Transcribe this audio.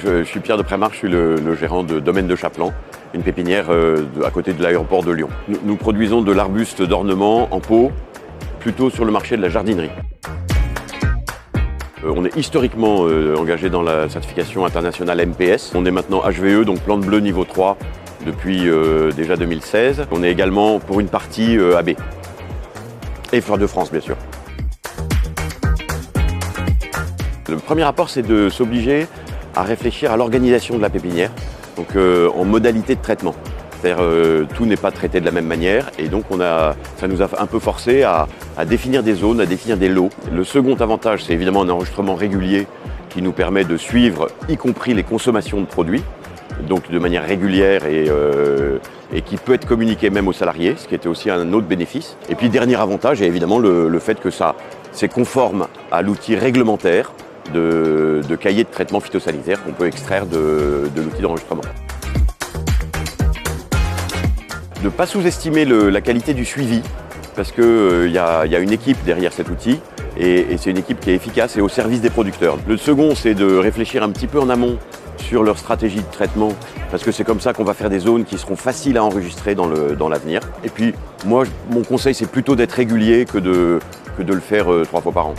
Je suis Pierre de Prémar, je suis le gérant de Domaine de Chaplan, une pépinière à côté de l'aéroport de Lyon. Nous produisons de l'arbuste d'ornement en pot, plutôt sur le marché de la jardinerie. On est historiquement engagé dans la certification internationale MPS. On est maintenant HVE, donc plante bleue niveau 3, depuis déjà 2016. On est également pour une partie AB. Et Fleurs de France, bien sûr. Le premier rapport, c'est de s'obliger à réfléchir à l'organisation de la pépinière, donc en modalité de traitement. C'est-à-dire tout n'est pas traité de la même manière et donc ça nous a un peu forcé à définir des zones, à définir des lots. Le second avantage, c'est évidemment un enregistrement régulier qui nous permet de suivre, y compris les consommations de produits, donc de manière régulière et qui peut être communiqué même aux salariés, ce qui était aussi un autre bénéfice. Et puis dernier avantage, est évidemment le fait que c'est conforme à l'outil réglementaire de cahier de traitement phytosanitaire qu'on peut extraire de l'outil d'enregistrement. De ne pas sous-estimer la qualité du suivi, parce qu'il y a une équipe derrière cet outil, et c'est une équipe qui est efficace et au service des producteurs. Le second, c'est de réfléchir un petit peu en amont sur leur stratégie de traitement, parce que c'est comme ça qu'on va faire des zones qui seront faciles à enregistrer dans l'avenir. Et puis, moi, mon conseil, c'est plutôt d'être régulier que de le faire 3 fois par an.